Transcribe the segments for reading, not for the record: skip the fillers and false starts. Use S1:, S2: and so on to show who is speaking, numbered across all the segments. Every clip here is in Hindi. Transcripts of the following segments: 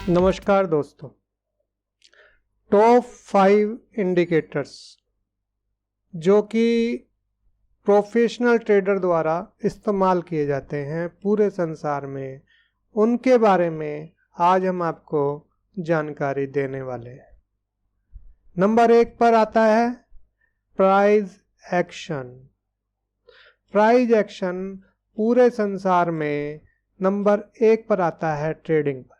S1: नमस्कार दोस्तों। टॉप 5 इंडिकेटर्स जो कि प्रोफेशनल ट्रेडर द्वारा इस्तेमाल किए जाते हैं पूरे संसार में, उनके बारे में आज हम आपको जानकारी देने वाले हैं। नंबर 1 पर आता है प्राइस एक्शन। प्राइस एक्शन पूरे संसार में नंबर 1 पर आता है ट्रेडिंग पर।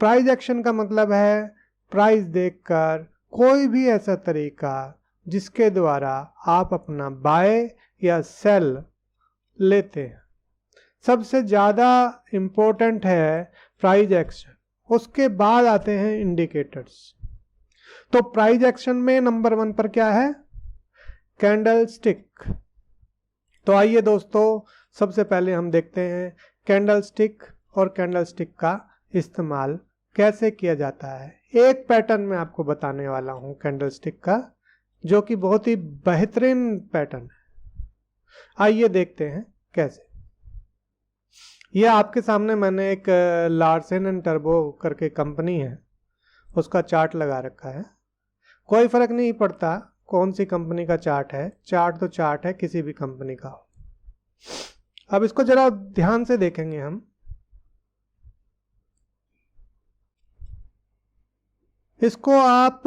S1: प्राइस एक्शन का मतलब है प्राइस देखकर कोई भी ऐसा तरीका जिसके द्वारा आप अपना बाय या सेल लेते हैं। सबसे ज़्यादा इम्पोर्टेंट है प्राइस एक्शन, उसके बाद आते हैं इंडिकेटर्स। तो प्राइस एक्शन में नंबर 1 पर क्या है? Candle stick. तो आइए दोस्तों, सबसे पहले हम देखते हैं कैंडल स्टिक और कैंडल स्टिक का इस्तेमाल कैसे किया जाता है। एक पैटर्न मैं आपको बताने वाला हूं कैंडल स्टिक का, जो कि बहुत ही बेहतरीन पैटर्न है। आइए देखते हैं कैसे। यह आपके सामने मैंने एक लार्सन एंड टर्बो करके कंपनी है, उसका चार्ट लगा रखा है। कोई फर्क नहीं पड़ता कौन सी कंपनी का चार्ट है, चार्ट तो चार्ट है, किसी भी कंपनी का हो। अब इसको जरा ध्यान से देखेंगे हम। इसको आप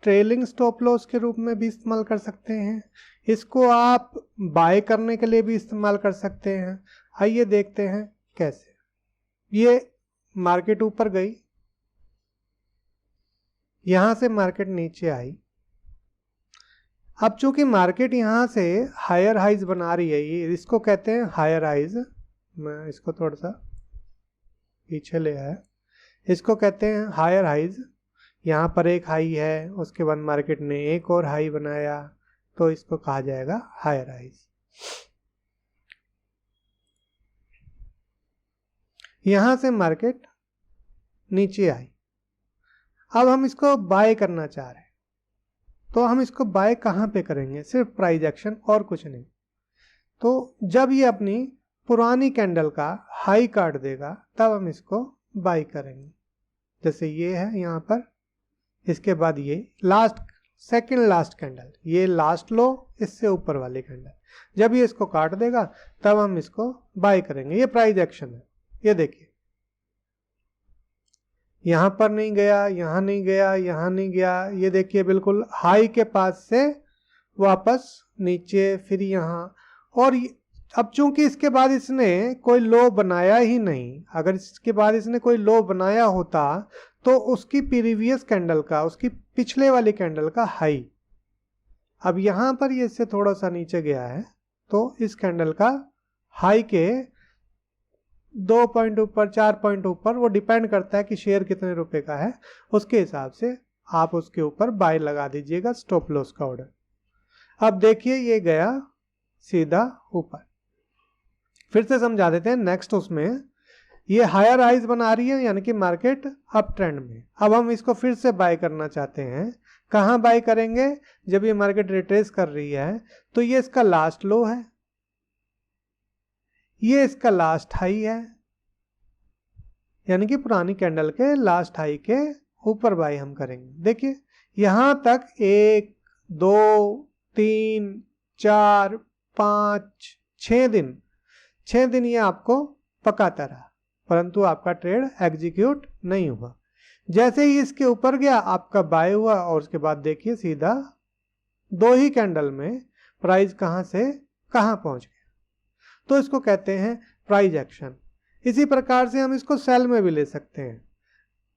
S1: ट्रेलिंग स्टॉप लॉस के रूप में भी इस्तेमाल कर सकते हैं, इसको आप बाय करने के लिए भी इस्तेमाल कर सकते हैं। आइए देखते हैं कैसे। ये मार्केट ऊपर गई, यहां से मार्केट नीचे आई। अब चूंकि मार्केट यहां से हायर हाइज बना रही है, ये इसको कहते हैं हायर हाइज। मैं इसको थोड़ा सा पीछे ले आया, इसको कहते हैं हायर हाइज। यहाँ पर एक हाई है, उसके बाद मार्केट ने एक और हाई बनाया, तो इसको कहा जाएगा हायर हाइज। यहां से मार्केट नीचे आई। अब हम इसको बाय करना चाह रहे हैं, तो हम इसको बाय कहां पे करेंगे? सिर्फ प्राइस एक्शन और कुछ नहीं। तो जब ये अपनी पुरानी कैंडल का हाई काट देगा तब हम इसको बाय करेंगे। जैसे ये है यहाँ पर, इसके बाद ये सेकंड लास्ट कैंडल, ये लास्ट लो, इससे ऊपर वाली कैंडल, जब ये इसको काट देगा तब हम इसको बाय करेंगे। ये प्राइस एक्शन है। ये देखिए, यहां पर नहीं गया, यहां नहीं गया, यहां नहीं गया, ये देखिए बिल्कुल हाई के पास से वापस नीचे, फिर यहां। और अब चूंकि इसके बाद इसने कोई लो बनाया ही नहीं, अगर इसके बाद इसने कोई लो बनाया होता तो उसकी प्रीवियस कैंडल का, उसकी पिछले वाली कैंडल का हाई, अब यहां पर ये इससे थोड़ा सा नीचे गया है, तो इस कैंडल का हाई के 2 पॉइंट ऊपर, 4 पॉइंट ऊपर, वो डिपेंड करता है कि शेयर कितने रुपए का है, उसके हिसाब से आप उसके ऊपर बाय लगा दीजिएगा स्टॉप लॉस का ऑर्डर। अब देखिए ये गया सीधा ऊपर। फिर से समझा देते हैं नेक्स्ट। उसमें ये हायर हाइज बना रही है, यानी कि मार्केट अप ट्रेंड में। अब हम इसको फिर से बाय करना चाहते हैं। कहां बाय करेंगे? जब ये मार्केट रिट्रेस कर रही है, तो ये इसका लास्ट लो है, ये इसका लास्ट हाई है, यानी कि पुरानी कैंडल के लास्ट हाई के ऊपर बाय हम करेंगे। देखिए यहां तक 1 2 3 4 5 6 दिन, 6 दिन ये आपको पकाता रहा, परंतु आपका ट्रेड एग्जीक्यूट नहीं हुआ। जैसे ही इसके ऊपर गया आपका बाय हुआ, और उसके बाद देखिए सीधा 2 ही कैंडल में प्राइस कहां से कहां पहुंच गया। तो इसको कहते हैं प्राइस एक्शन। इसी प्रकार से हम इसको सेल में भी ले सकते हैं,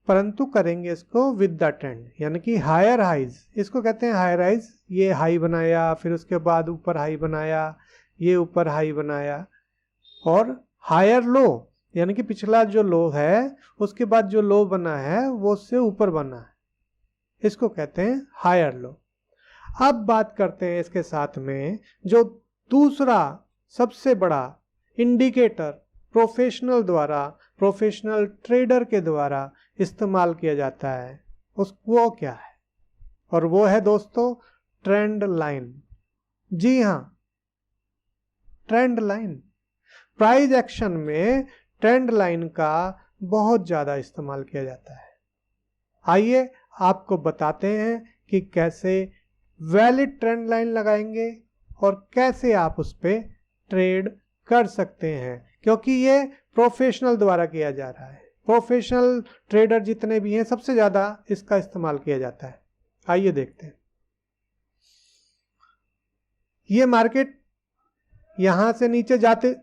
S1: परंतु करेंगे इसको विद द ट्रेंड, यानी कि हायर हाइज। इसको कहते हैं हायर हाइज। ये हाई बनाया, फिर उसके बाद ऊपर हाई बनाया, ये ऊपर हाई बनाया, और हायर लो, यानी कि पिछला जो लो है उसके बाद जो लो बना है वो उससे ऊपर बना है, इसको कहते हैं हायर लो। अब बात करते हैं इसके साथ में जो दूसरा सबसे बड़ा इंडिकेटर प्रोफेशनल ट्रेडर के द्वारा इस्तेमाल किया जाता है, वो क्या है? और वो है दोस्तों ट्रेंड लाइन। जी हां, ट्रेंड लाइन। प्राइस एक्शन में ट्रेंड लाइन का बहुत ज़्यादा इस्तेमाल किया जाता है। आइए आपको बताते हैं कि कैसे वैलिड ट्रेंड लाइन लगाएंगे और कैसे आप उस पर ट्रेड कर सकते हैं, क्योंकि ये प्रोफेशनल द्वारा किया जा रहा है। प्रोफेशनल ट्रेडर जितने भी हैं सबसे ज़्यादा इसका इस्तेमाल किया जाता है। आइए देखते हैं। ये मार्केट यहां से नीचे जाते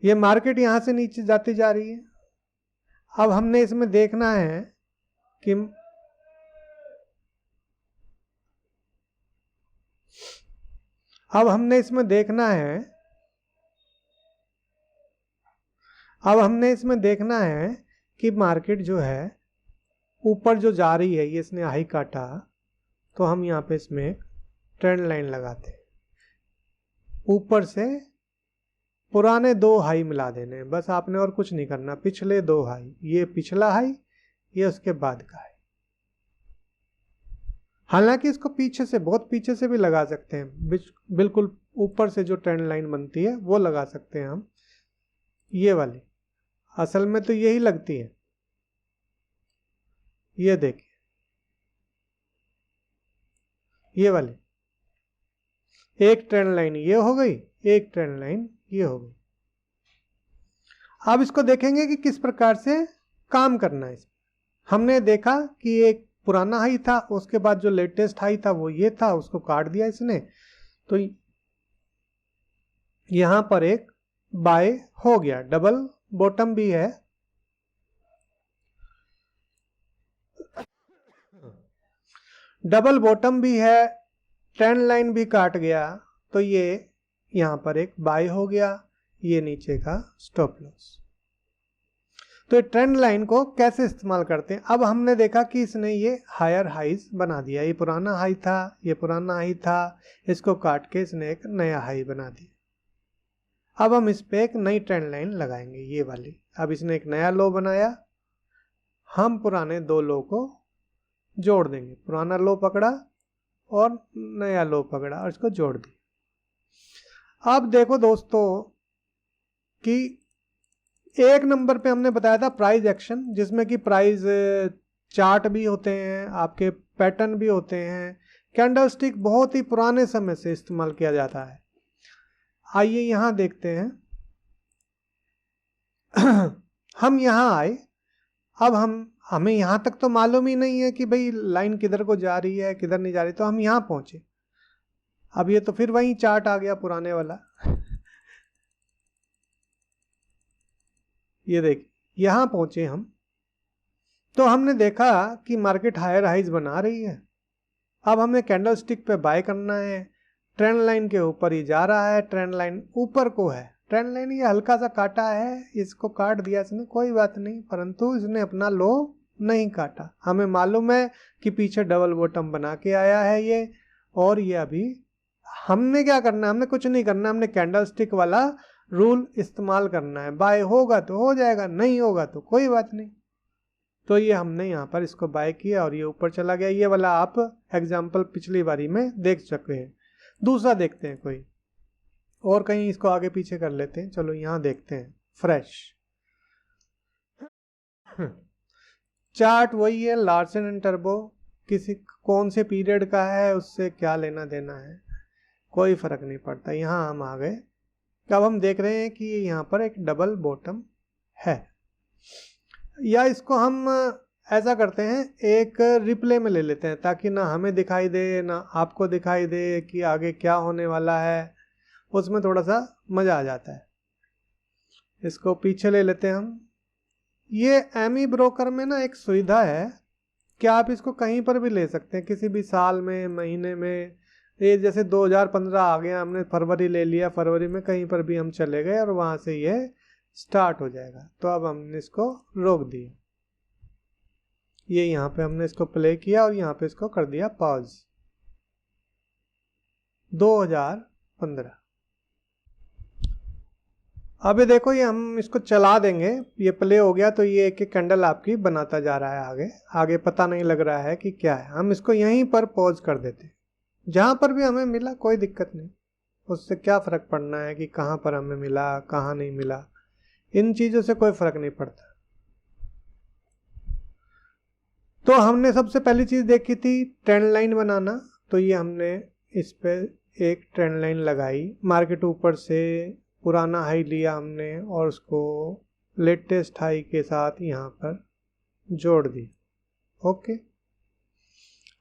S1: ये मार्केट यहां से नीचे जाती जा रही है। अब हमने इसमें देखना है कि अब हमने इसमें देखना है कि मार्केट जो है ऊपर जो जा रही है, ये इसने हाई काटा तो हम यहाँ पे इसमें एक ट्रेंड लाइन लगाते हैं। ऊपर से पुराने 2 हाई मिला देने, बस आपने और कुछ नहीं करना। पिछले 2 हाई, ये पिछला हाई, ये उसके बाद का हाई। हालांकि इसको पीछे से, बहुत पीछे से भी लगा सकते हैं, बिल्कुल ऊपर से जो ट्रेंड लाइन बनती है वो लगा सकते हैं हम। ये वाली असल में तो यही लगती है। ये देखिए, ये वाली एक ट्रेंड लाइन ये हो गई, एक ट्रेंड लाइन ये हो गई। अब इसको देखेंगे कि किस प्रकार से काम करना है। हमने देखा कि एक पुराना हाई था, उसके बाद जो लेटेस्ट हाई था वो ये था, उसको काट दिया इसने, तो यहां पर एक बाय हो गया। डबल बॉटम भी है, डबल बॉटम भी है, ट्रेंड लाइन भी काट गया, तो ये यहां पर एक बाय हो गया, ये नीचे का स्टॉप लॉस। तो ट्रेंड लाइन को कैसे इस्तेमाल करते हैं। अब हमने देखा कि इसने ये हायर हाईज बना दिया। ये पुराना हाई था, ये पुराना हाई था, इसको काट के इसने एक नया हाई बना दिया। अब हम इस पे एक नई ट्रेंड लाइन लगाएंगे, ये वाली। अब इसने एक नया लो बनाया, हम पुराने 2 लो को जोड़ देंगे। पुराना लो पकड़ा और नया लो पकड़ा और इसको जोड़ दिया। अब देखो दोस्तों कि 1 नंबर पे हमने बताया था प्राइस एक्शन, जिसमें कि प्राइस चार्ट भी होते हैं, आपके पैटर्न भी होते हैं। कैंडलस्टिक बहुत ही पुराने समय से इस्तेमाल किया जाता है। आइए यहां देखते हैं। हम यहां आए, अब हमें यहां तक तो मालूम ही नहीं है कि भाई लाइन किधर को जा रही है किधर नहीं जा रही, तो हम यहां पहुंचे। अब ये तो फिर वही चार्ट आ गया पुराने वाला। ये देखिए, यहां पहुंचे हम, तो हमने देखा कि मार्केट हायर हाइज बना रही है। अब हमें कैंडल स्टिक पे बाय करना है। ट्रेंड लाइन के ऊपर ही जा रहा है, ट्रेंड लाइन ऊपर को है। ट्रेंड लाइन ये हल्का सा काटा है, इसको काट दिया इसने, कोई बात नहीं, परंतु इसने अपना लो नहीं काटा। हमें मालूम है कि पीछे डबल बॉटम बना के आया है ये, और ये अभी हमने क्या करना है, हमने कुछ नहीं करना, हमने कैंडल स्टिक वाला रूल इस्तेमाल करना है। बाय होगा तो हो जाएगा, नहीं होगा तो कोई बात नहीं। तो ये हमने यहाँ पर इसको बाय किया और ये ऊपर चला गया। ये वाला आप एग्जाम्पल पिछली बारी में देख चुके हैं। दूसरा देखते हैं कोई और, कहीं इसको आगे पीछे कर लेते हैं। चलो यहाँ देखते हैं फ्रेश चार्ट वही है, लार्सन एंड टर्बो। किसी कौन से पीरियड का है उससे क्या लेना देना है, कोई फर्क नहीं पड़ता। यहाँ हम आ गए, अब हम देख रहे हैं कि यहाँ पर एक डबल बॉटम है, या इसको हम ऐसा करते हैं एक रिप्ले में ले लेते हैं, ताकि ना हमें दिखाई दे ना आपको दिखाई दे कि आगे क्या होने वाला है। उसमें थोड़ा सा मज़ा आ जाता है। इसको पीछे ले लेते हैं हम। ये एमी ब्रोकर में ना एक सुविधा है कि आप इसको कहीं पर भी ले सकते हैं, किसी भी साल में, महीने में। ये जैसे 2015 आ गया, हमने फरवरी ले लिया, फरवरी में कहीं पर भी हम चले गए और वहाँ से ये स्टार्ट हो जाएगा। तो अब हमने इसको रोक दिया, ये यहाँ पे हमने इसको प्ले किया और यहाँ पे इसको कर दिया पॉज। 2015। अब ये देखो, ये हम इसको चला देंगे, ये प्ले हो गया, तो ये एक एक कैंडल आपकी बनाता जा रहा है आगे आगे, पता नहीं लग रहा है कि क्या है। हम इसको यहीं पर पॉज कर देते, जहाँ पर भी हमें मिला कोई दिक्कत नहीं, उससे क्या फ़र्क पड़ना है कि कहाँ पर हमें मिला कहाँ नहीं मिला। इन चीज़ों से कोई फर्क नहीं पड़ता। तो हमने सबसे पहली चीज़ देखी थी ट्रेंड लाइन बनाना, तो ये हमने इस पे एक ट्रेंड लाइन लगाई, मार्केट ऊपर से पुराना हाई लिया हमने और उसको लेटेस्ट हाई के साथ यहाँ पर जोड़ दी। ओके,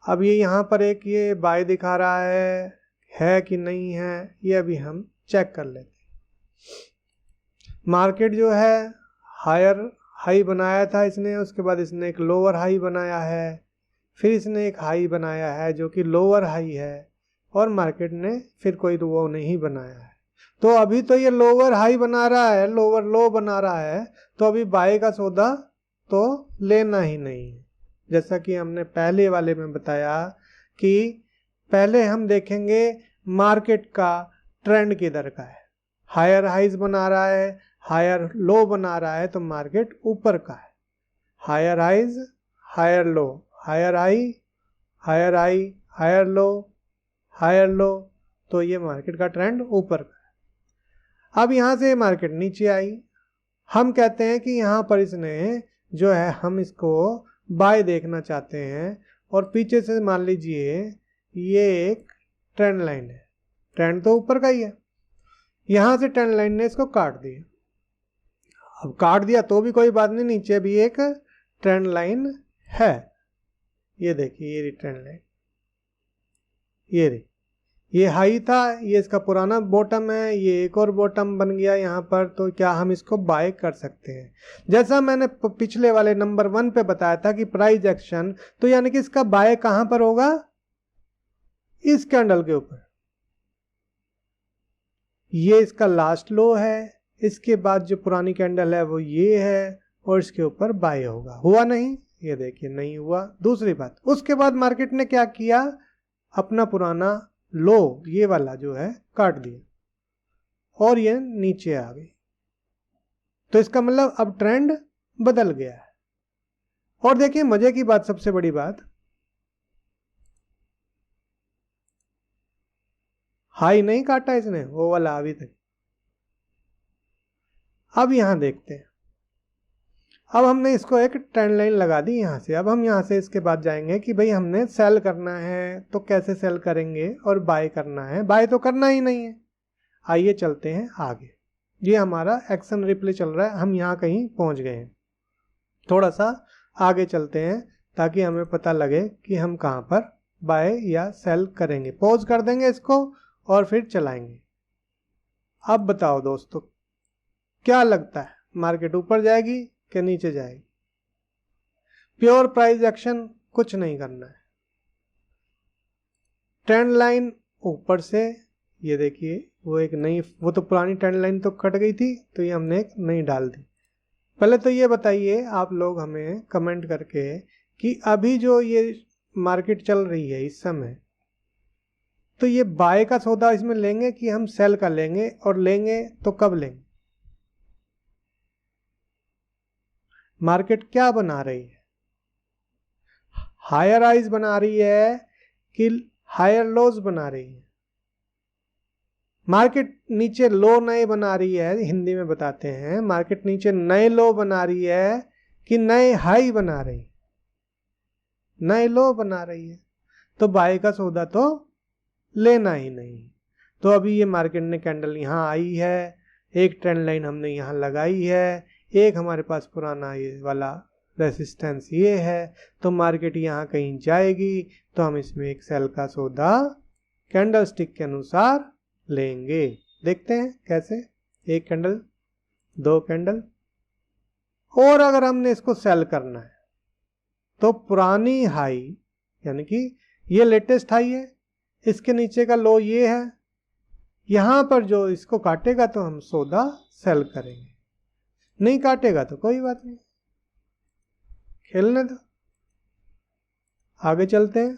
S1: अब ये यहाँ पर एक ये बाय दिखा रहा है कि नहीं है, ये अभी हम चेक कर लेते हैं। मार्केट जो है हायर हाई बनाया था इसने, उसके बाद इसने एक लोअर हाई बनाया है, फिर इसने एक हाई बनाया है जो कि लोअर हाई है, और मार्केट ने फिर कोई वो नहीं बनाया है। तो अभी तो ये लोअर हाई बना रहा है, लोअर लो बना रहा है, तो अभी बाय का सौदा तो लेना ही नहीं है। जैसा कि हमने पहले वाले में बताया कि पहले हम देखेंगे मार्केट का ट्रेंड किधर का है। हायर हाइज बना रहा है, हायर लो बना रहा है, तो मार्केट ऊपर का है। Higher highs, higher low, higher high, higher high, higher low, higher low, तो ये मार्केट का ट्रेंड ऊपर का है। अब यहाँ से मार्केट नीचे आई, हम कहते हैं कि यहाँ पर इसने जो है, हम इसको बाय देखना चाहते हैं, और पीछे से मान लीजिए ये एक ट्रेंड लाइन है, ट्रेंड तो ऊपर का ही है, यहाँ से ट्रेंड लाइन ने इसको काट दिया। अब काट दिया तो भी कोई बात नहीं, नीचे भी एक ट्रेंड लाइन है, ये देखिए ये ट्रेंड लाइन, ये हाई था, ये इसका पुराना बॉटम है, ये एक और बॉटम बन गया यहाँ पर, तो क्या हम इसको बाय कर सकते हैं। जैसा मैंने पिछले वाले नंबर 1 पे बताया था कि प्राइस एक्शन, तो यानी कि इसका बाय कहां पर होगा, इस कैंडल के ऊपर। ये इसका लास्ट लो है, इसके बाद जो पुरानी कैंडल है वो ये है, और इसके ऊपर बाय होगा। हुआ नहीं, ये देखिए नहीं हुआ। दूसरी बात, उसके बाद मार्केट ने क्या किया, अपना पुराना लो ये वाला जो है काट दिया और ये नीचे आ गई। तो इसका मतलब अब ट्रेंड बदल गया है। और देखिए मजे की बात, सबसे बड़ी बात, हाई नहीं काटा इसने वो वाला अभी तक। अब यहां देखते हैं, अब हमने इसको एक ट्रेंड लाइन लगा दी यहां से। अब हम यहां से इसके बाद जाएंगे कि भाई हमने सेल करना है तो कैसे सेल करेंगे, और बाय करना है, बाय तो करना ही नहीं है। आइए चलते हैं आगे। ये हमारा एक्शन रिप्ले चल रहा है, हम यहाँ कहीं पहुंच गए हैं। थोड़ा सा आगे चलते हैं ताकि हमें पता लगे कि हम कहाँ पर बाय या सेल करेंगे। पॉज कर देंगे इसको और फिर चलाएंगे। अब बताओ दोस्तों, क्या लगता है मार्केट ऊपर जाएगी कि नीचे जाएगी? प्योर प्राइस एक्शन, कुछ नहीं करना है। ट्रेंड लाइन ऊपर से, ये देखिए वो एक नई, वो तो पुरानी ट्रेंड लाइन तो कट गई थी, तो ये हमने एक नई डाल दी। पहले तो ये बताइए आप लोग हमें कमेंट करके कि अभी जो ये मार्केट चल रही है इस समय, तो ये बाय का सौदा इसमें लेंगे कि हम सेल का लेंगे, और लेंगे तो कब लेंगे? मार्केट क्या बना रही है, हायर हाइज बना रही है कि हायर लोज बना रही है? मार्केट नीचे लो नए बना रही है, हिंदी में बताते हैं, मार्केट नीचे नए लो बना रही है कि नए हाई बना रही है? नए लो बना रही है, तो बाय का सौदा तो लेना ही नहीं। तो अभी ये मार्केट ने कैंडल यहाँ आई है, एक ट्रेंड लाइन हमने यहाँ लगाई है, एक हमारे पास पुराना ये वाला रेसिस्टेंस ये है, तो मार्केट यहाँ कहीं जाएगी तो हम इसमें एक सेल का सौदा कैंडल स्टिक के अनुसार लेंगे। देखते हैं कैसे, एक कैंडल, दो कैंडल, और अगर हमने इसको सेल करना है तो पुरानी हाई, यानी कि ये लेटेस्ट हाई है, इसके नीचे का लो ये है, यहां पर जो इसको काटेगा तो हम सौदा सेल करेंगे, नहीं काटेगा तो कोई बात नहीं, खेलने दो। आगे चलते हैं,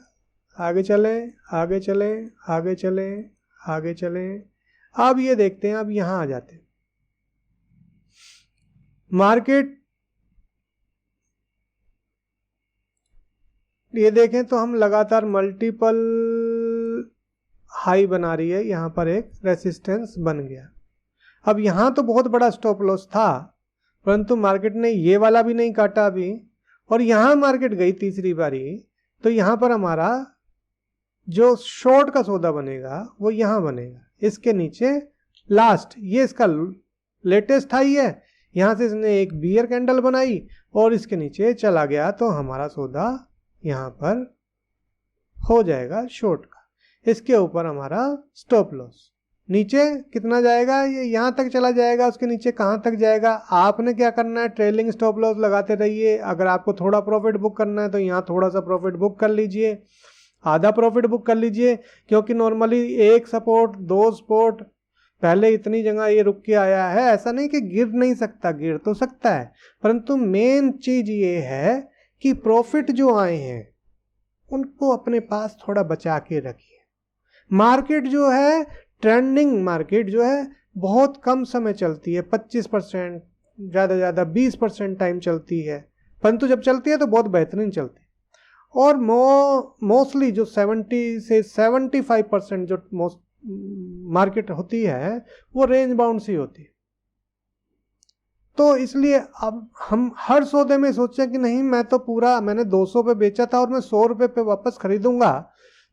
S1: आगे चले, आगे चले, आगे चले, आगे चले। अब ये देखते हैं, अब यहां आ जाते हैं। मार्केट ये देखें तो हम लगातार मल्टीपल हाई बना रही है, यहां पर एक रेसिस्टेंस बन गया। अब यहां तो बहुत बड़ा स्टॉप लॉस था, परंतु मार्केट ने ये वाला भी नहीं काटा अभी, और यहां मार्केट गई तीसरी बारी, तो यहां पर हमारा जो शॉर्ट का सौदा बनेगा वो यहां बनेगा, इसके नीचे लास्ट, ये इसका लेटेस्ट हाई है, यहां से इसने एक बियर कैंडल बनाई और इसके नीचे चला गया, तो हमारा सौदा यहां पर हो जाएगा शॉर्ट का। इसके ऊपर हमारा स्टॉप लॉस, नीचे कितना जाएगा, ये यहां तक चला जाएगा, उसके नीचे कहां तक जाएगा। आपने क्या करना है, ट्रेलिंग स्टॉप लॉस लगाते रहिए। अगर आपको थोड़ा प्रॉफिट बुक करना है तो यहां थोड़ा सा प्रॉफिट बुक कर लीजिए, आधा प्रॉफिट बुक कर लीजिए, क्योंकि नॉर्मली एक सपोर्ट, दो सपोर्ट, पहले इतनी जगह ये रुक के आया है, ऐसा नहीं कि गिर नहीं सकता, गिर तो सकता है, परंतु मेन चीज ये है कि प्रॉफिट जो आए हैं उनको अपने पास थोड़ा बचा के रखिए। मार्केट जो है, ट्रेंडिंग मार्केट जो है, बहुत कम समय चलती है, 25%, ज़्यादा ज़्यादा 20% टाइम चलती है, परंतु जब चलती है तो बहुत बेहतरीन चलती है। और मोस्टली जो 70 से 75% जो मार्केट होती है वो रेंज बाउंड सी होती है। तो इसलिए अब हम हर सौदे में सोचें कि नहीं मैं तो पूरा, मैंने 200 पे बेचा था और मैं 100 रुपये पे वापस खरीदूंगा,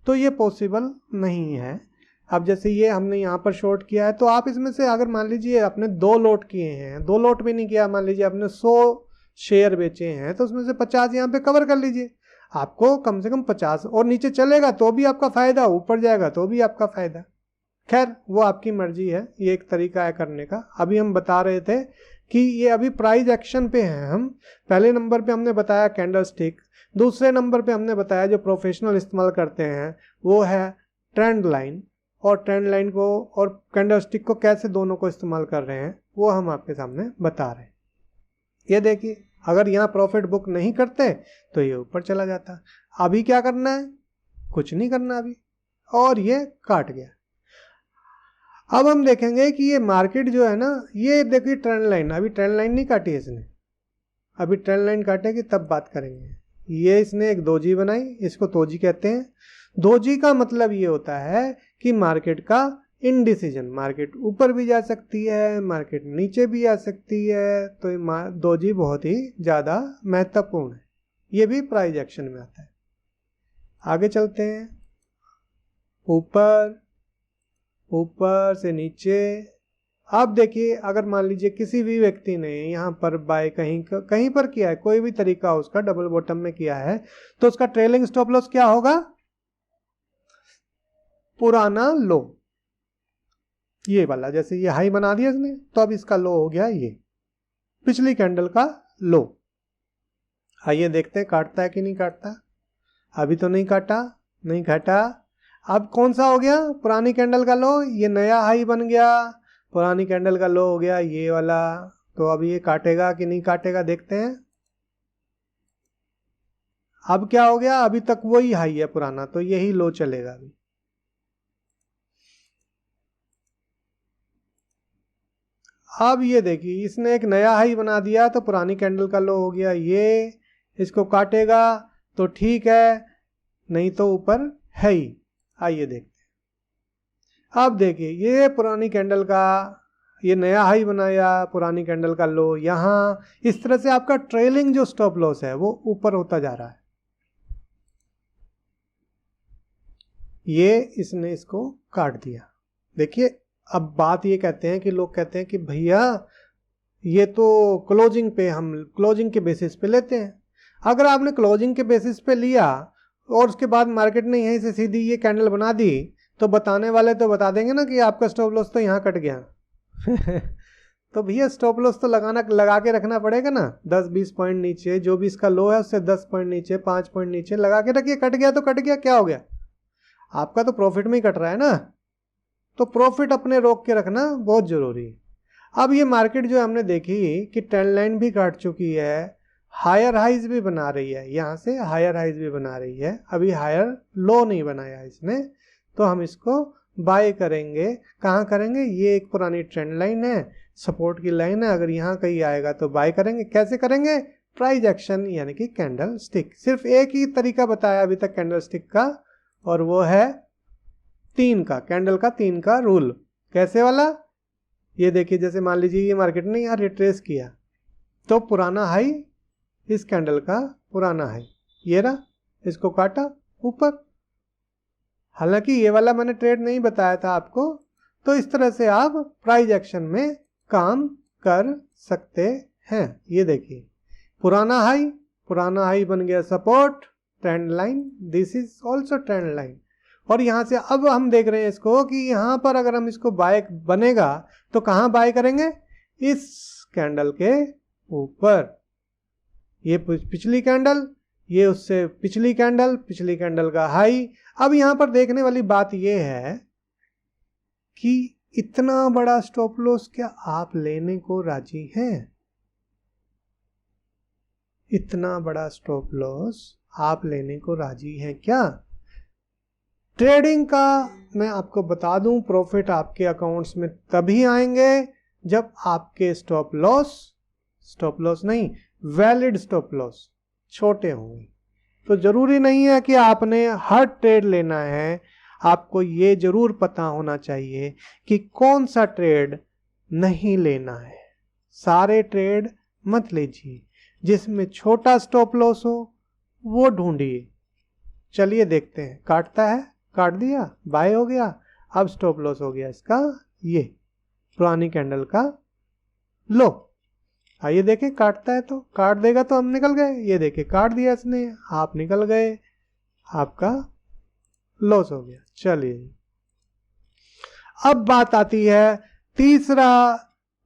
S1: तो ये पॉसिबल नहीं है। अब जैसे ये हमने यहाँ पर शॉर्ट किया है, तो आप इसमें से अगर मान लीजिए आपने 2 लॉट किए हैं, 2 लॉट भी नहीं किया, मान लीजिए आपने 100 शेयर बेचे हैं, तो उसमें से 50 यहाँ पे कवर कर लीजिए, आपको कम से कम 50, और नीचे चलेगा तो भी आपका फायदा, ऊपर जाएगा तो भी आपका फायदा। खैर वो आपकी मर्जी है, ये एक तरीका है करने का। अभी हम बता रहे थे कि ये अभी प्राइस एक्शन पे हैं हम। पहले नंबर पे हमने बताया कैंडल स्टिक, दूसरे नंबर पे हमने बताया जो प्रोफेशनल इस्तेमाल करते हैं वो है ट्रेंड लाइन, और ट्रेंड लाइन को और कैंडल स्टिक को कैसे दोनों को इस्तेमाल कर रहे हैं वो हम आपके सामने बता रहे हैं। ये देखिए, अगर यहाँ प्रॉफिट बुक नहीं करते तो ये ऊपर चला जाता। अभी क्या करना है, कुछ नहीं करना अभी, और ये काट गया। अब हम देखेंगे कि ये मार्केट जो है ना, ये देखिए ट्रेंड लाइन, अभी ट्रेंड लाइन नहीं काटी इसने, अभी ट्रेंड लाइन काटेगी तब बात करेंगे। ये इसने एक दोजी बनाई, इसको तोजी कहते हैं। दोजी का मतलब ये होता है कि मार्केट का इनडिसीजन, मार्केट ऊपर भी जा सकती है, मार्केट नीचे भी आ सकती है, तो दोजी बहुत ही ज़्यादा महत्वपूर्ण है। ये भी प्राइस एक्शन में आता है। आगे चलते हैं, ऊपर, ऊपर से नीचे। अब देखिए, अगर मान लीजिए किसी भी व्यक्ति ने यहाँ पर बाय कहीं पर किया है, कोई भी तरीका उसका डबल बॉटम में किया है, तो उसका ट्रेलिंग स्टॉप लॉस क्या होगा, पुराना लो, ये वाला। जैसे ये हाई बना दिया इसने, तो अब इसका लो हो गया ये पिछली कैंडल का लो। आइए देखते हैं काटता है कि नहीं काटता। अभी तो नहीं काटा, नहीं घटा। अब कौन सा हो गया, पुरानी कैंडल का लो, ये नया हाई बन गया, पुरानी कैंडल का लो हो गया ये वाला। तो अब ये काटेगा कि नहीं काटेगा देखते हैं। अब क्या हो गया, अभी तक वही हाई है पुराना, तो यही लो चलेगा अभी। अब ये देखिए, इसने एक नया हाई बना दिया, तो पुरानी कैंडल का लो हो गया ये, इसको काटेगा तो ठीक है, नहीं तो ऊपर है ही। आइए देखते हैं। अब देखिए, ये पुरानी कैंडल का ये नया हाई बनाया, पुरानी कैंडल का लो यहाँ, इस तरह से आपका ट्रेलिंग जो स्टॉप लॉस है वो ऊपर होता जा रहा है। ये इसने इसको काट दिया। देखिए, अब बात ये कहते हैं कि लोग कहते हैं कि भैया ये तो क्लोजिंग पे, हम क्लोजिंग के बेसिस पे लेते हैं। अगर आपने क्लोजिंग के बेसिस पे लिया और उसके बाद मार्केट ने यहीं से सीधी ये कैंडल बना दी, तो बताने वाले तो बता देंगे ना कि आपका स्टॉप लॉस तो यहाँ कट गया। तो भैया स्टॉप लॉस तो लगा के रखना पड़ेगा ना, 10-20 पॉइंट नीचे, जो भी इसका लो है उससे 10 पॉइंट नीचे, 5 पॉइंट नीचे लगा के रखिए। कट गया तो कट गया, क्या हो गया, आपका तो प्रॉफिट में ही कट रहा है ना। तो प्रॉफिट अपने रोक के रखना बहुत जरूरी है। अब ये मार्केट जो हमने देखी कि ट्रेंड लाइन भी काट चुकी है, हायर हाइज भी बना रही है, यहाँ से हायर हाइज भी बना रही है, अभी हायर लो नहीं बनाया इसने, तो हम इसको बाय करेंगे। कहाँ करेंगे, ये एक पुरानी ट्रेंड लाइन है, सपोर्ट की लाइन है, अगर यहाँ कहीं आएगा तो बाय करेंगे। कैसे करेंगे, प्राइस एक्शन यानी कि कैंडल स्टिक। सिर्फ एक ही तरीका बताया अभी तक कैंडल स्टिक का, और वो है 3 का, कैंडल का 3 का रूल। कैसे वाला, ये देखिए, जैसे मान लीजिए ये मार्केट ने यहाँ रिट्रेस किया, तो पुराना हाई, इस कैंडल का पुराना हाई ये रहा, इसको काटा ऊपर। हालांकि ये वाला मैंने ट्रेड नहीं बताया था आपको। तो इस तरह से आप प्राइस एक्शन में काम कर सकते हैं। ये देखिए पुराना हाई बन गया support, trend line, this is also trend line. और यहां से अब हम देख रहे हैं इसको कि यहां पर अगर हम इसको बाय बनेगा तो कहां बाय करेंगे, इस कैंडल के ऊपर। ये पिछली कैंडल, ये उससे पिछली कैंडल का हाई। अब यहां पर देखने वाली बात यह है कि इतना बड़ा स्टॉप लॉस क्या आप लेने को राजी हैं? इतना बड़ा स्टॉप लॉस आप लेने को राजी हैं क्या? ट्रेडिंग का मैं आपको बता दूं, प्रॉफिट आपके अकाउंट्स में तभी आएंगे जब आपके स्टॉप लॉस नहीं, वैलिड स्टॉप लॉस छोटे होंगे। तो जरूरी नहीं है कि आपने हर ट्रेड लेना है। आपको ये जरूर पता होना चाहिए कि कौन सा ट्रेड नहीं लेना है। सारे ट्रेड मत लीजिए, जिसमें छोटा स्टॉप लॉस हो वो ढूंढिए। चलिए देखते हैं, काटता है, काट दिया, बाय हो गया। अब स्टॉप लॉस हो गया इसका ये पुरानी कैंडल का लो। आइए देखें, काटता है तो काट देगा तो हम निकल गए। ये देखिए काट दिया इसने, आप निकल गए, आपका लॉस हो गया। चलिए अब बात आती है तीसरा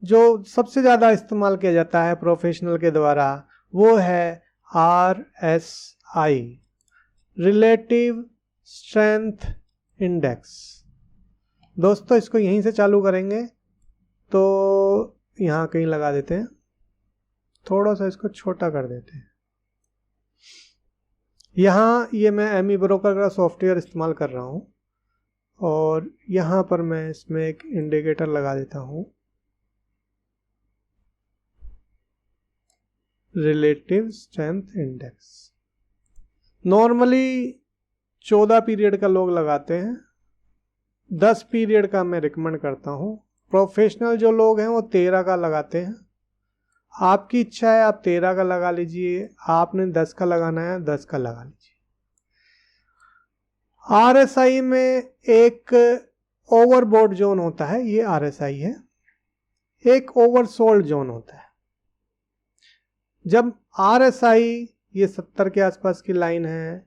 S1: जो सबसे ज्यादा इस्तेमाल किया जाता है प्रोफेशनल के द्वारा, वो है RSI, रिलेटिव स्ट्रेंथ इंडेक्स। दोस्तों इसको यहीं से चालू करेंगे तो यहां कहीं लगा देते हैं, थोड़ा सा इसको छोटा कर देते हैं। यहाँ ये मैं एमी ब्रोकर का सॉफ्टवेयर इस्तेमाल कर रहा हूँ और यहाँ पर मैं इसमें एक इंडिकेटर लगा देता हूँ, relative strength index. Normally 14 period का लोग लगाते हैं, 10 पीरियड का मैं रिकमेंड करता हूँ। प्रोफेशनल जो लोग हैं वो 13 का लगाते हैं। आपकी इच्छा है, आप 13 का लगा लीजिए, आपने 10 का लगाना है 10 का लगा लीजिए। RSI में एक ओवरबॉट जोन होता है, ये RSI है। एक ओवरसोल्ड जोन होता है। जब RSI ये 70 के आसपास की लाइन है,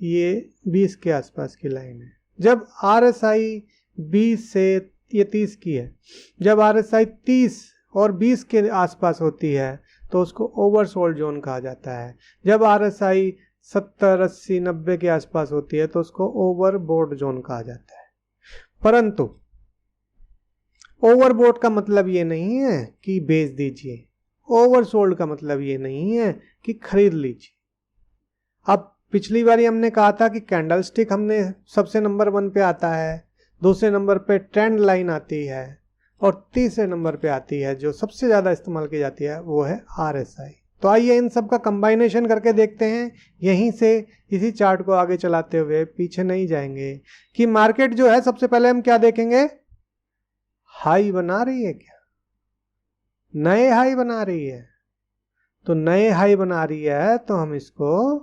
S1: ये 20 के आसपास की लाइन है। जब RSI 20 से ये 30 की है, जब RSI 30 और 20 के आसपास होती है तो उसको ओवरसोल्ड जोन कहा जाता है। जब RSI 70, 80, 90 के आसपास होती है तो उसको ओवरबॉट जोन कहा जाता है। परंतु ओवरबॉट का मतलब ये नहीं है कि बेच दीजिए, ओवरसोल्ड का मतलब ये नहीं है कि खरीद लीजिए। अब पिछली बारी हमने कहा था कि कैंडलस्टिक हमने सबसे नंबर 1 पे आता है, दूसरे नंबर पे ट्रेंड लाइन आती है और तीसरे नंबर पे आती है जो सबसे ज्यादा इस्तेमाल की जाती है वो है RSI। तो आइए इन सब का कंबाइनेशन करके देखते हैं। यहीं से इसी चार्ट को आगे चलाते हुए पीछे नहीं जाएंगे कि मार्केट जो है, सबसे पहले हम क्या देखेंगे, हाई बना रही है क्या, नए हाई बना रही है। तो नए हाई बना रही है तो हम इसको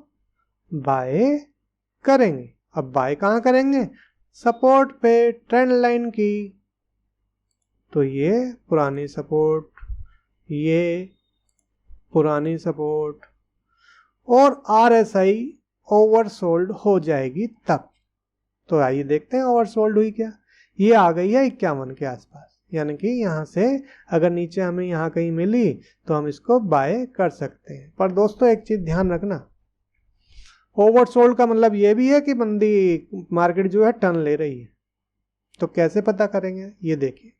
S1: बाय करेंगे। अब बाय कहां करेंगे, सपोर्ट पे, ट्रेंड लाइन की। तो ये पुरानी सपोर्ट, ये पुरानी सपोर्ट, और RSI ओवरसोल्ड हो जाएगी तब। तो आइए देखते हैं ओवरसोल्ड हुई क्या। ये आ गई है 51 के आसपास, यानी कि यहां से अगर नीचे हमें यहां कहीं मिली तो हम इसको बाय कर सकते हैं। पर दोस्तों एक चीज ध्यान रखना, ओवरसोल्ड का मतलब ये भी है कि मंदी मार्केट जो है टर्न ले रही है। तो कैसे पता करेंगे, ये देखिए,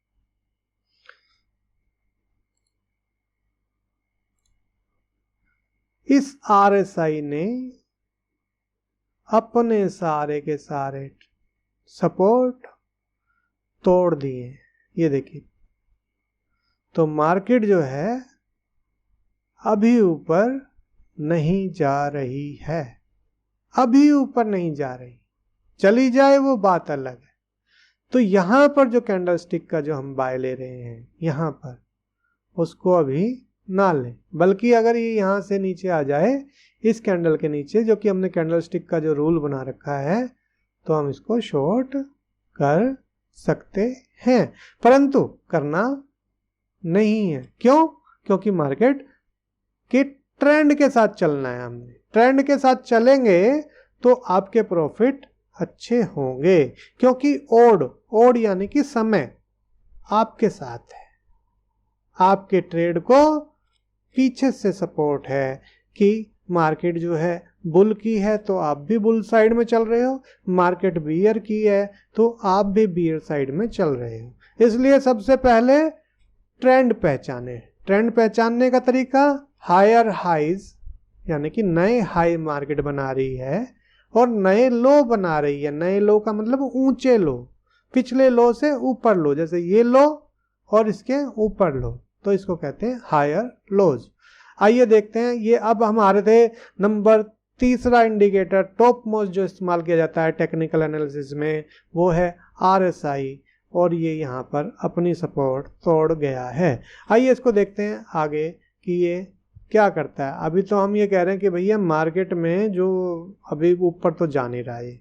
S1: इस RSI ने अपने सारे के सारे सपोर्ट तोड़ दिए, ये देखिए। तो मार्केट जो है अभी ऊपर नहीं जा रही है, अभी ऊपर नहीं जा रही, चली जाए वो बात अलग है। तो यहां पर जो कैंडलस्टिक का जो हम बाय ले रहे हैं यहां पर, उसको अभी ना लें, बल्कि अगर ये यहाँ से नीचे आ जाए इस कैंडल के नीचे, जो कि हमने कैंडल स्टिक का जो रूल बना रखा है, तो हम इसको शॉर्ट कर सकते हैं, परंतु करना नहीं है। क्यों? क्योंकि मार्केट के ट्रेंड के साथ चलना है। हमने ट्रेंड के साथ चलेंगे तो आपके प्रॉफिट अच्छे होंगे, क्योंकि ओड यानी कि समय आपके साथ है। आपके ट्रेड को पीछे से सपोर्ट है कि मार्केट जो है बुल की है तो आप भी बुल साइड में चल रहे हो, मार्केट बियर की है तो आप भी बियर साइड में चल रहे हो। इसलिए सबसे पहले ट्रेंड पहचाने। ट्रेंड पहचानने का तरीका, हायर हाइज यानी कि नए हाई मार्केट बना रही है और नए लो बना रही है। नए लो का मतलब ऊंचे लो, पिछले लो से ऊपर लो, जैसे ये लो और इसके ऊपर लो, तो इसको कहते हैं हायर लोज। आइए देखते हैं। ये अब हम आ रहे थे नंबर तीसरा इंडिकेटर टॉप मोस्ट जो इस्तेमाल किया जाता है टेक्निकल एनालिसिस में, वो है RSI, और ये यहाँ पर अपनी सपोर्ट तोड़ गया है। आइए इसको देखते हैं आगे कि ये क्या करता है। अभी तो हम ये कह रहे हैं कि भैया मार्केट में जो अभी ऊपर तो जा नहीं रहा है,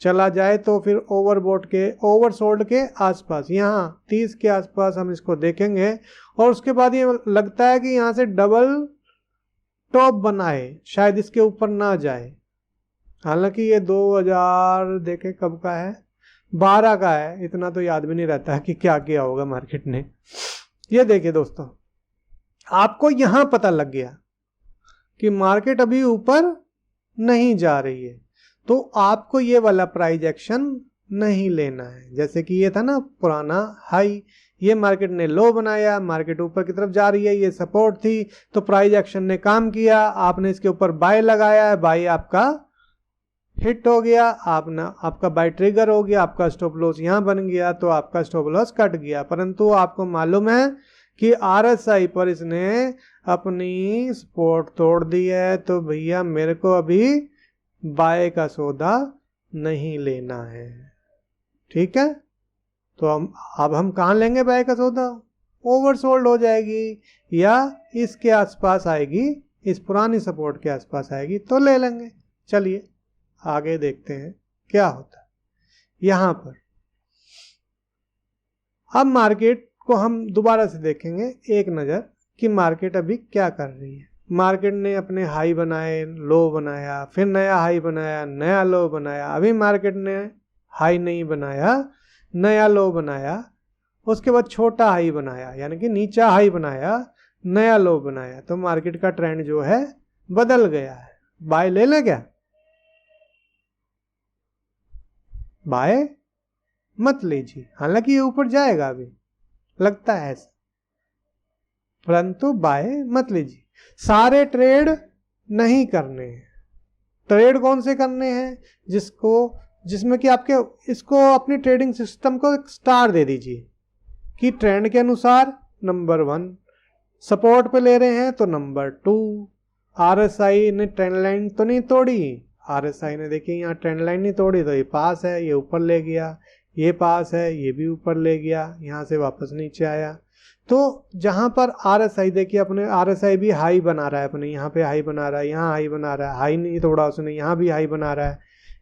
S1: चला जाए तो फिर ओवरसोल्ड के आसपास, यहाँ 30 के आसपास हम इसको देखेंगे, और उसके बाद ये लगता है कि यहाँ से डबल टॉप बनाए, शायद इसके ऊपर ना जाए। हालांकि ये 2000 देखे कब का है, 12 का है, इतना तो याद भी नहीं रहता है कि क्या किया होगा मार्केट ने। ये देखिए दोस्तों, आपको यहां पता लग गया कि मार्केट अभी ऊपर नहीं जा रही है, तो आपको ये वाला प्राइस एक्शन नहीं लेना है। जैसे कि ये था ना पुराना हाई, ये मार्केट ने लो बनाया, मार्केट ऊपर की तरफ जा रही है, ये सपोर्ट थी, तो प्राइस एक्शन ने काम किया, आपने इसके ऊपर बाय लगाया, बाय आपका हिट हो गया, आपका बाय ट्रिगर हो गया, आपका स्टॉप लॉस यहाँ बन गया, तो आपका स्टॉप लॉस कट गया। परंतु आपको मालूम है कि RSI पर इसने अपनी सपोर्ट तोड़ दी है, तो भैया मेरे को अभी बाय का सौदा नहीं लेना है। ठीक है, तो अब हम कहाँ लेंगे बाय का सौदा? ओवरसोल्ड हो जाएगी या इसके आसपास आएगी, इस पुरानी सपोर्ट के आसपास आएगी तो ले लेंगे। चलिए आगे देखते हैं क्या होता है यहां पर। अब मार्केट को हम दोबारा से देखेंगे एक नज़र कि मार्केट अभी क्या कर रही है। मार्केट ने अपने हाई बनाए, लो बनाया, फिर नया हाई बनाया, नया लो बनाया। अभी मार्केट ने हाई नहीं बनाया, नया लो बनाया, उसके बाद छोटा हाई बनाया, यानी कि नीचा हाई बनाया, नया लो बनाया, तो मार्केट का ट्रेंड जो है बदल गया है। बाय ले लें क्या? बाय मत लीजिए, हालांकि ये ऊपर जाएगा, अभी लगता है ऐसा, परंतु बाय मत लीजिए। सारे ट्रेड नहीं करने हैं। ट्रेड कौन से करने हैं? जिसमें कि आपके इसको अपनी ट्रेडिंग सिस्टम को एक स्टार दे दीजिए कि ट्रेंड के अनुसार नंबर 1 सपोर्ट पे ले रहे हैं, तो नंबर 2 RSI ने ट्रेंड लाइन तो नहीं तोड़ी। RSI ने देखिए यहाँ ट्रेंड लाइन नहीं तोड़ी, तो ये पास है, ये ऊपर ले गया, ये पास है, ये भी ऊपर ले गया, यहाँ से वापस नीचे आया। तो जहां पर RSI देखिए, अपने RSI भी हाई बना रहा है, अपने यहाँ पे हाई बना रहा है, यहाँ हाई बना रहा है, हाई नहीं तोड़ा उसने, यहाँ भी हाई बना रहा है,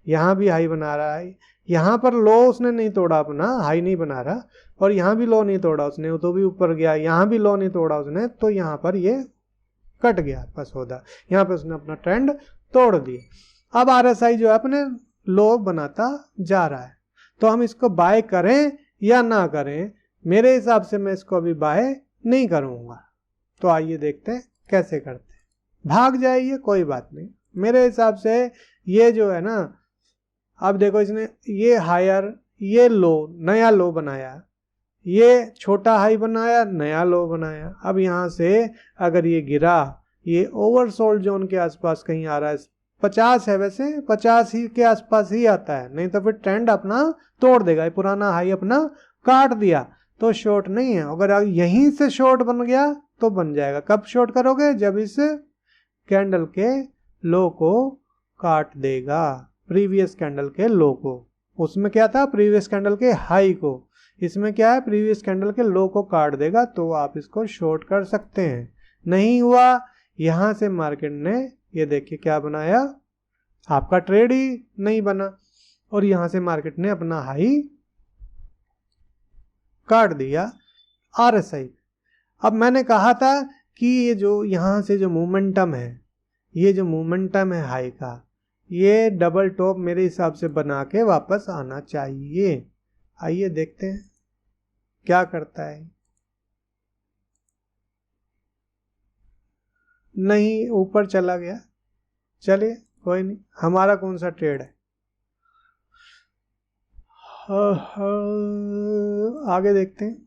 S1: यहाँ भी हाई बना रहा है, यहाँ पर लो उसने नहीं तोड़ा, अपना हाई नहीं बना रहा, और यहाँ भी लो नहीं तोड़ा उसने, तो भी ऊपर गया, यहाँ भी लो नहीं तोड़ा उसने, तो यहाँ पर ये कट गया आपका सौदा, यहाँ पे उसने अपना ट्रेंड तोड़ दिया। अब RSI जो है अपने लो बनाता जा रहा है, तो हम इसको बाय करें या ना करें? मेरे हिसाब से मैं इसको अभी बाय नहीं करूंगा। तो आइए देखते हैं कैसे करते हैं। भाग जाइए कोई बात नहीं, मेरे हिसाब से ये जो है ना, अब देखो इसने ये हायर, ये लो, नया लो बनाया, ये छोटा हाई बनाया, नया लो बनाया। अब यहाँ से अगर ये गिरा, ये ओवरसोल्ड जोन के आसपास कहीं आ रहा है, 50 है, वैसे 50 ही के आसपास ही आता है, नहीं तो फिर ट्रेंड अपना तोड़ देगा। पुराना हाई अपना काट दिया तो शॉर्ट नहीं है। अगर यहीं से शॉर्ट बन गया तो बन जाएगा। कब शॉर्ट करोगे? जब इस कैंडल के लो को काट देगा, प्रीवियस कैंडल के लो को। उसमें क्या था? प्रीवियस कैंडल के हाई को। इसमें क्या है? प्रीवियस कैंडल के लो को काट देगा, तो आप इसको शॉर्ट कर सकते हैं। नहीं हुआ, यहां से मार्केट ने ये देखिए क्या बनाया, आपका ट्रेड ही नहीं बना और यहां से मार्केट ने अपना हाई काट दिया RSI। अब मैंने कहा था कि ये जो यहां से जो मोमेंटम है, ये जो मोमेंटम है हाई का, ये डबल टॉप मेरे हिसाब से बना के वापस आना चाहिए। आइए देखते हैं क्या करता है। नहीं, ऊपर चला गया। चलिए कोई नहीं, हमारा कौन सा ट्रेड है। आगे देखते हैं।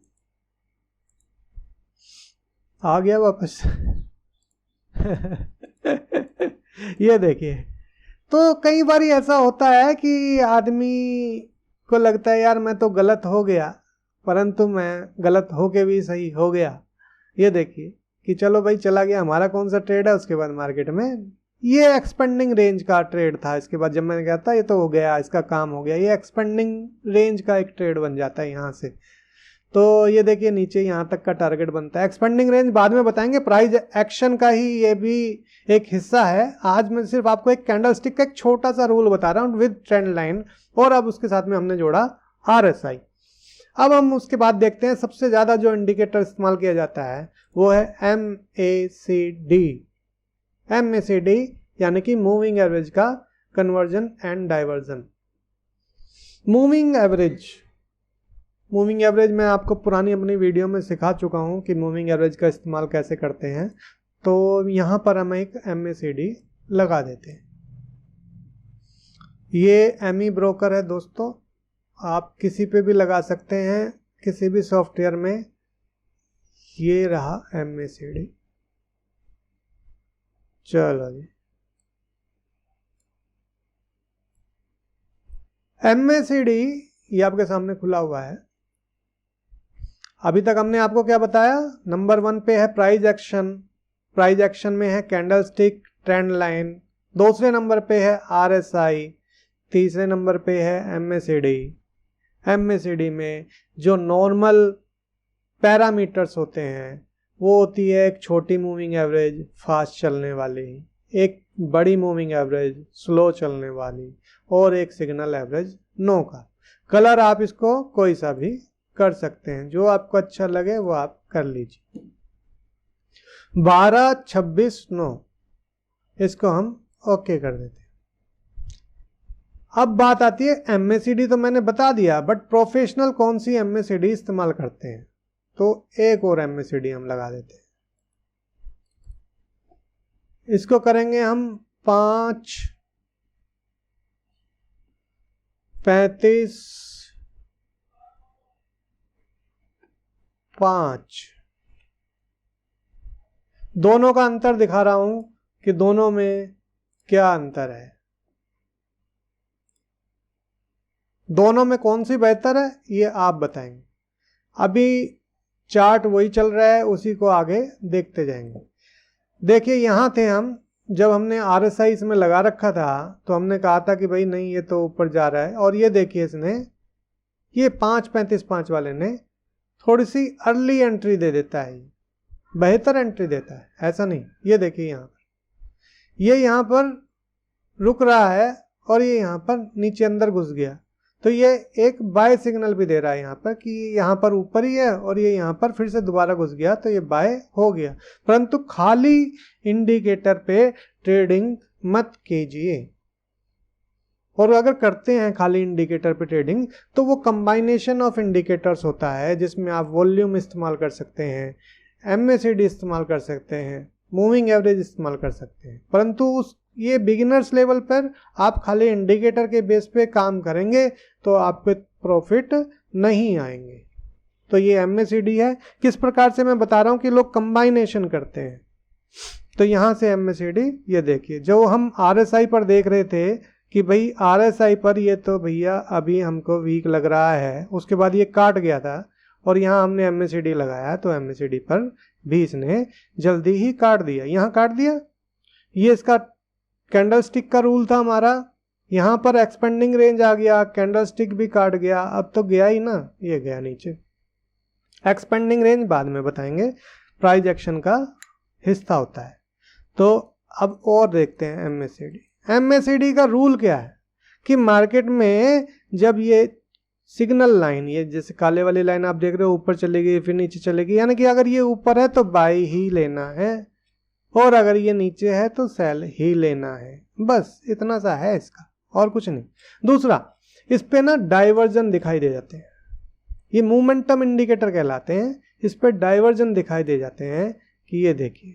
S1: आ गया वापस। ये देखिए, तो कई बार ऐसा होता है कि आदमी को लगता है यार मैं तो गलत हो गया, परंतु मैं गलत होके भी सही हो गया। ये देखिए कि चलो भाई चला गया, हमारा कौन सा ट्रेड है। उसके बाद मार्केट में ये एक्सपेंडिंग रेंज का ट्रेड था। इसके बाद जब मैंने कहा था ये तो हो गया, इसका काम हो गया, ये एक्सपेंडिंग रेंज का एक ट्रेड बन जाता है यहाँ से। तो ये देखिए नीचे यहाँ तक का टारगेट बनता है। एक्सपेंडिंग रेंज बाद में बताएंगे, प्राइस एक्शन का ही ये भी एक हिस्सा है। आज मैं सिर्फ आपको एक कैंडलस्टिक का एक छोटा सा रूल बता रहा हूँ विद ट्रेंड लाइन, और अब उसके साथ में हमने जोड़ा RSI। अब हम उसके बाद देखते हैं सबसे ज़्यादा जो इंडिकेटर इस्तेमाल किया जाता है वो है MACD। MACD यानी कि मूविंग एवरेज का conversion and diversion. Moving average मैं आपको पुरानी अपनी वीडियो में सिखा चुका हूं कि मूविंग एवरेज का इस्तेमाल कैसे करते हैं। तो यहां पर हम एक MACD लगा देते हैं। ये ME ब्रोकर है दोस्तों, आप किसी पे भी लगा सकते हैं, किसी भी सॉफ्टवेयर में। ये रहा MACD। चलो जी, MACD ये आपके सामने खुला हुआ है। अभी तक हमने आपको क्या बताया, नंबर 1 पे है प्राइस एक्शन, प्राइस एक्शन में है कैंडलस्टिक, ट्रेंड लाइन। दूसरे नंबर पे है RSI, तीसरे नंबर पे है MACD। MACD में जो नॉर्मल पैरामीटर्स होते हैं वो होती है एक छोटी मूविंग एवरेज फास्ट चलने वाली, एक बड़ी मूविंग एवरेज स्लो चलने वाली, और एक सिग्नल एवरेज नो का। कलर आप इसको कोई सा भी कर सकते हैं, जो आपको अच्छा लगे वो आप कर लीजिए। 12, 26, 9 इसको हम ओके कर देते हैं। अब बात आती है MACD तो मैंने बता दिया, बट प्रोफेशनल कौन सी MACD इस्तेमाल करते हैं, तो एक और MACD हम लगा देते हैं। इसको करेंगे हम 5, 35, 5। दोनों का अंतर दिखा रहा हूं कि दोनों में क्या अंतर है, दोनों में कौन सी बेहतर है ये आप बताएंगे। अभी चार्ट वही चल रहा है, उसी को आगे देखते जाएंगे। देखिए यहां थे हम, जब हमने RSI इसमें लगा रखा था तो हमने कहा था कि भाई नहीं ये तो ऊपर जा रहा है, और ये देखिए इसने ये 5, 35, 5 वाले ने थोड़ी सी अर्ली एंट्री दे देता है, बेहतर एंट्री देता है, ऐसा नहीं। ये देखिए यहाँ पर ये यहाँ पर रुक रहा है और ये यहाँ पर नीचे अंदर घुस गया, तो ये एक बाय सिग्नल भी दे रहा है यहाँ पर कि यहाँ पर ऊपर ही है, और ये यहाँ पर फिर से दोबारा घुस गया तो ये बाय हो गया। परंतु खाली इंडिकेटर पे ट्रेडिंग मत कीजिए, और अगर करते हैं खाली इंडिकेटर पे ट्रेडिंग तो वो कंबाइनेशन ऑफ इंडिकेटर्स होता है, जिसमें आप वॉल्यूम इस्तेमाल कर सकते हैं, MACD इस्तेमाल कर सकते हैं, मूविंग एवरेज इस्तेमाल कर सकते हैं। परंतु उस ये बिगिनर्स लेवल पर आप खाली इंडिकेटर के बेस पे काम करेंगे तो आपके प्रॉफिट नहीं आएंगे। तो ये MACD है। किस प्रकार से मैं बता रहा हूं कि लोग कंबाइनेशन करते हैं। तो यहां से MACD ये देखिए, जो हम RSI पर देख रहे थे कि भाई RSI पर ये तो भैया अभी हमको वीक लग रहा है, उसके बाद ये काट गया था और यहाँ हमने MACD लगाया तो MACD पर भी इसने जल्दी ही काट दिया, यहाँ काट दिया। ये इसका कैंडलस्टिक का रूल था हमारा, यहाँ पर एक्सपेंडिंग रेंज आ गया, कैंडलस्टिक भी काट गया, अब तो गया ही ना, ये गया नीचे। एक्सपेंडिंग रेंज बाद में बताएंगे, प्राइस एक्शन का हिस्सा होता है। तो अब और देखते हैं MACD। MACD का रूल क्या है कि मार्केट में जब ये सिग्नल लाइन, ये जैसे काले वाली लाइन आप देख रहे हो, ऊपर चलेगी फिर नीचे चलेगी, यानी कि अगर ये ऊपर है तो बाई ही लेना है और अगर ये नीचे है तो सेल ही लेना है। बस इतना सा है इसका, और कुछ नहीं। दूसरा, इस पे ना डाइवर्जन दिखाई दे जाते हैं, ये मोमेंटम इंडिकेटर कहलाते हैं। इस पे डाइवर्जन दिखाई दे जाते हैं कि ये देखिए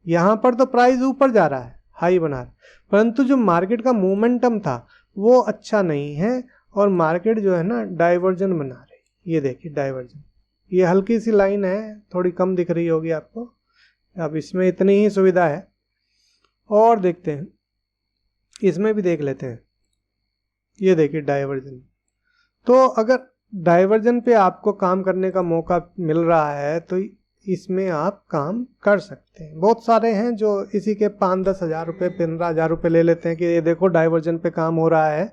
S1: यहां पर तो प्राइस ऊपर जा रहा है, हाई बना रहा है, परंतु जो मार्केट का मोमेंटम था वो अच्छा नहीं है और मार्केट जो है ना डाइवर्जन बना रही। ये देखिए डाइवर्जन, ये हल्की सी लाइन है, थोड़ी कम दिख रही होगी आपको, अब इसमें इतनी ही सुविधा है। और देखते हैं, इसमें भी देख लेते हैं, ये देखिए डाइवर्जन। तो अगर डाइवर्जन पे आपको काम करने का मौका मिल रहा है तो इसमें आप काम कर सकते हैं। बहुत सारे हैं जो इसी के 5-10 हज़ार रुपये, 15 हज़ार रुपये ले लेते हैं कि ये देखो डाइवर्जन पे काम हो रहा है,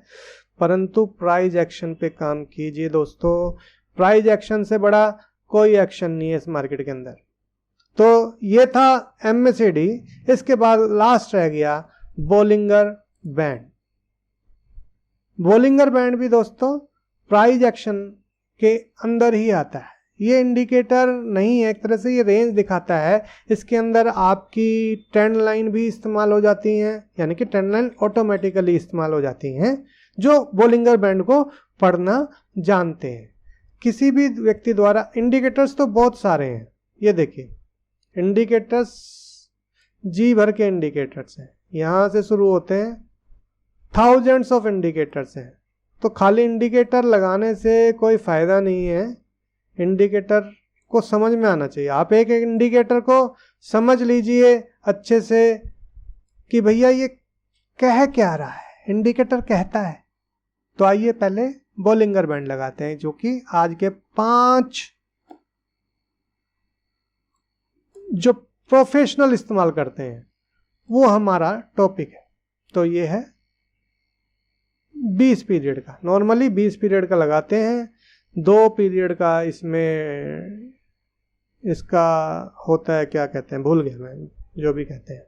S1: परंतु प्राइस एक्शन पे काम कीजिए दोस्तों। प्राइस एक्शन से बड़ा कोई एक्शन नहीं है इस मार्केट के अंदर। तो ये था MACD। इसके बाद लास्ट रह गया बोलिंगर बैंड। बोलिंगर बैंड भी दोस्तों प्राइस एक्शन के अंदर ही आता है। ये इंडिकेटर नहीं है, एक तरह से ये रेंज दिखाता है। इसके अंदर आपकी ट्रेंड लाइन भी इस्तेमाल हो जाती हैं, यानी कि ट्रेंड लाइन ऑटोमेटिकली इस्तेमाल हो जाती हैं जो बोलिंगर बैंड को पढ़ना जानते हैं किसी भी व्यक्ति द्वारा। इंडिकेटर्स तो बहुत सारे हैं, ये देखिए इंडिकेटर्स जी भर के इंडिकेटर्स हैं, यहाँ से शुरू होते हैं, थाउजेंड्स ऑफ इंडिकेटर्स हैं। तो खाली इंडिकेटर लगाने से कोई फायदा नहीं है, इंडिकेटर को समझ में आना चाहिए। आप एक एक इंडिकेटर को समझ लीजिए अच्छे से कि भैया ये कह क्या रहा है, इंडिकेटर कहता है। तो आइए पहले बोलिंगर बैंड लगाते हैं, जो कि आज के 5 जो प्रोफेशनल इस्तेमाल करते हैं वो हमारा टॉपिक है। तो ये है 20 पीरियड का, नॉर्मली 20 पीरियड का लगाते हैं। 2 पीरियड का इसमें इसका होता है, क्या कहते हैं भूल गया मैं, जो भी कहते हैं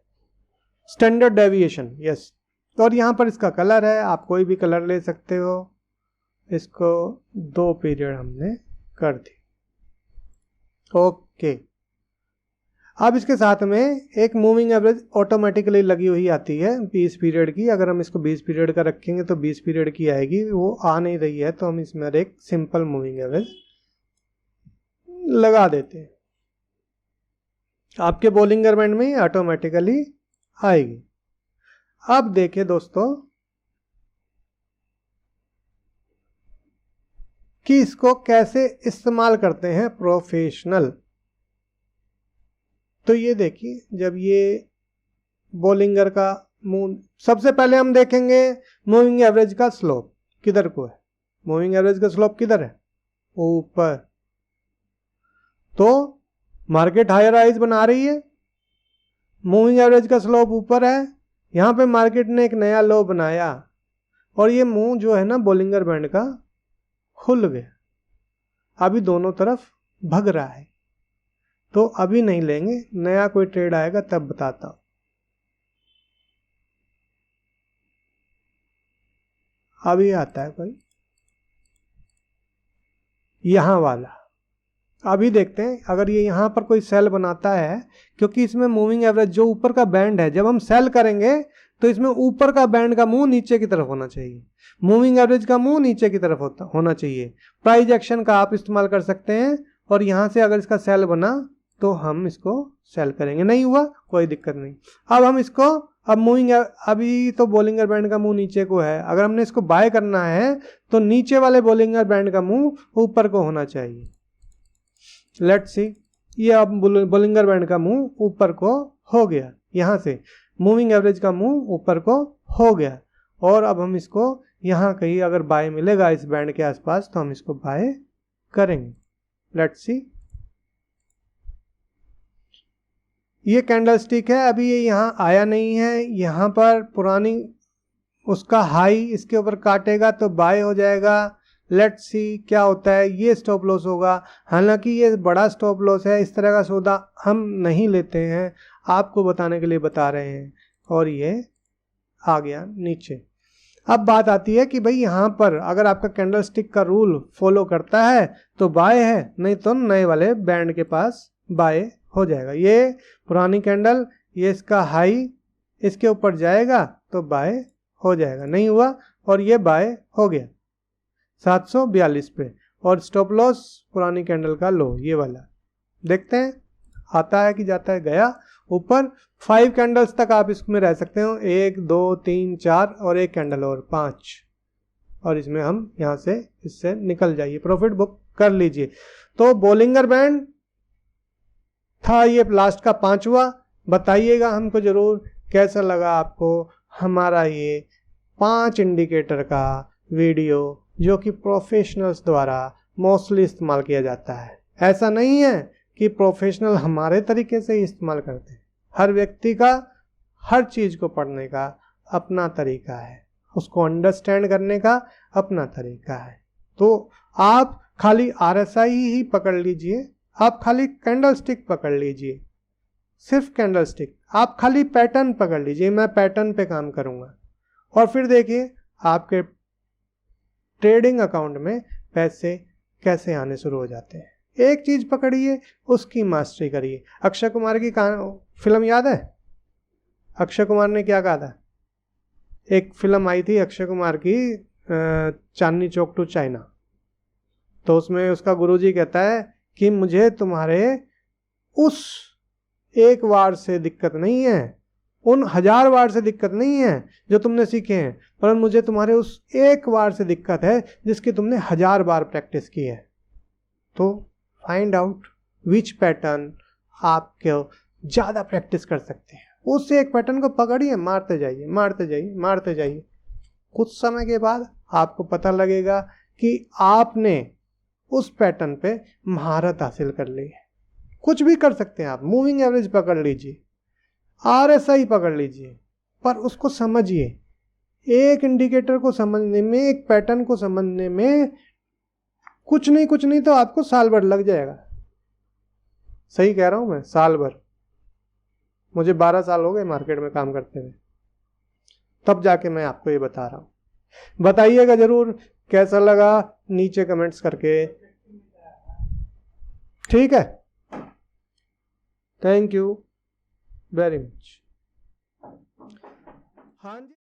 S1: स्टैंडर्ड डेविएशन, यस। और यहाँ पर इसका कलर है, आप कोई भी कलर ले सकते हो। इसको 2 पीरियड हमने कर दी, ओके। अब इसके साथ में एक मूविंग एवरेज ऑटोमेटिकली लगी हुई आती है 20 पीरियड की। अगर हम इसको 20 पीरियड का रखेंगे तो 20 पीरियड की आएगी, वो आ नहीं रही है तो हम इसमें एक सिंपल मूविंग एवरेज लगा देते हैं। आपके बोलिंगर बैंड में ऑटोमेटिकली आएगी। अब देखिए दोस्तों कि इसको कैसे इस्तेमाल करते हैं प्रोफेशनल। तो ये देखिए, जब ये बोलिंगर का मूव, सबसे पहले हम देखेंगे मूविंग एवरेज का स्लोप किधर को है। मूविंग एवरेज का स्लोप किधर है, ऊपर। तो मार्केट हायर हाइज बना रही है, मूविंग एवरेज का स्लोप ऊपर है। यहां पे मार्केट ने एक नया लो बनाया और ये मूव जो है ना बोलिंगर बैंड का खुल गया, अभी दोनों तरफ भग रहा है। तो अभी नहीं लेंगे, नया कोई ट्रेड आएगा तब बताता हूं। अभी आता है कोई यहां वाला, अभी देखते हैं अगर ये यहां पर कोई सेल बनाता है, क्योंकि इसमें मूविंग एवरेज जो ऊपर का बैंड है, जब हम सेल करेंगे तो इसमें ऊपर का बैंड का मुंह नीचे की तरफ होना चाहिए, मूविंग एवरेज का मुंह नीचे की तरफ होना चाहिए। प्राइस एक्शन का आप इस्तेमाल कर सकते हैं और यहां से अगर इसका सेल बना तो हम इसको सेल करेंगे, नहीं हुआ कोई दिक्कत नहीं। अब हम इसको, अब मूविंग, अभी तो बोलिंगर बैंड का मुंह नीचे को है, अगर हमने इसको बाय करना है तो नीचे वाले बोलिंगर बैंड का मुंह ऊपर को होना चाहिए। लेट्स सी, ये अब बोलिंगर बैंड का मुंह ऊपर को हो गया, यहां से मूविंग एवरेज का मुंह ऊपर को हो गया। और अब हम इसको यहां कहीं अगर बाय मिलेगा इस बैंड के आसपास तो हम इसको बाय करेंगे। लेट्स सी, ये कैंडल स्टिक है, अभी ये यहाँ आया नहीं है, यहाँ पर पुरानी उसका हाई इसके ऊपर काटेगा तो बाय हो जाएगा, लेट्स सी क्या होता है। ये स्टॉप लॉस होगा, हालांकि ये बड़ा स्टॉप लॉस है, इस तरह का सौदा हम नहीं लेते हैं, आपको बताने के लिए बता रहे हैं। और ये आ गया नीचे। अब बात आती है कि भाई यहाँ पर अगर आपका कैंडल स्टिक का रूल फॉलो करता है तो बाय है, नहीं तो नए वाले बैंड के पास बाय हो जाएगा। ये पुरानी कैंडल, ये इसका हाई, इसके ऊपर जाएगा तो बाय हो जाएगा, नहीं हुआ और ये बाय हो गया 742 पे। और स्टॉप लॉस पुरानी कैंडल का लो, ये वाला देखते हैं आता है कि जाता है। गया ऊपर, 5 कैंडल्स तक आप इसमें रह सकते हो, 1 2 3 4 और एक कैंडल और 5, और इसमें हम यहाँ से इससे निकल जाइए, प्रॉफिट बुक कर लीजिए। तो बोलिंगर बैंड था ये लास्ट का 5वां। बताइएगा हमको जरूर कैसा लगा आपको हमारा ये 5 इंडिकेटर का वीडियो, जो कि प्रोफेशनल्स द्वारा मोस्टली इस्तेमाल किया जाता है। ऐसा नहीं है कि प्रोफेशनल हमारे तरीके से ही इस्तेमाल करते हैं, हर व्यक्ति का हर चीज़ को पढ़ने का अपना तरीका है, उसको अंडरस्टैंड करने का अपना तरीका है। तो आप खाली RSI ही पकड़ लीजिए, आप खाली कैंडल स्टिक पकड़ लीजिए, सिर्फ कैंडल स्टिक, आप खाली पैटर्न पकड़ लीजिए, मैं पैटर्न पे काम करूंगा। और फिर देखिए आपके ट्रेडिंग अकाउंट में पैसे कैसे आने शुरू हो जाते हैं। एक चीज पकड़िए, उसकी मास्टरी करिए। अक्षय कुमार की फिल्म याद है? अक्षय कुमार ने क्या कहा था? एक फिल्म आई थी अक्षय कुमार की, चांदनी चौक टू चाइना। तो उसमें उसका गुरुजी कहता है कि मुझे तुम्हारे उस एक वार से दिक्कत नहीं है, उन 1000 वार से दिक्कत नहीं है जो तुमने सीखे हैं, पर मुझे तुम्हारे उस एक वार से दिक्कत है जिसकी तुमने 1000 बार प्रैक्टिस की है। तो फाइंड आउट विच पैटर्न आपको ज़्यादा प्रैक्टिस कर सकते हैं, उस एक पैटर्न को पकड़िए, मारते जाइए मारते जाइए मारते जाइए। कुछ समय के बाद आपको पता लगेगा कि आपने उस पैटर्न पे महारत हासिल कर ली है। कुछ भी कर सकते हैं आप, मूविंग एवरेज पकड़ लीजिए, RSI पकड़ लीजिए, पर उसको समझिए। एक इंडिकेटर को समझने में, एक पैटर्न को समझने में कुछ नहीं तो आपको साल भर लग जाएगा। सही कह रहा हूं मैं, साल भर। मुझे 12 साल हो गए मार्केट में काम करते हुए, तब जाके मैं आपको ये बता रहा हूं। बताइएगा जरूर कैसा लगा नीचे कमेंट्स करके, ठीक है? Thank you very much. हाँ जी।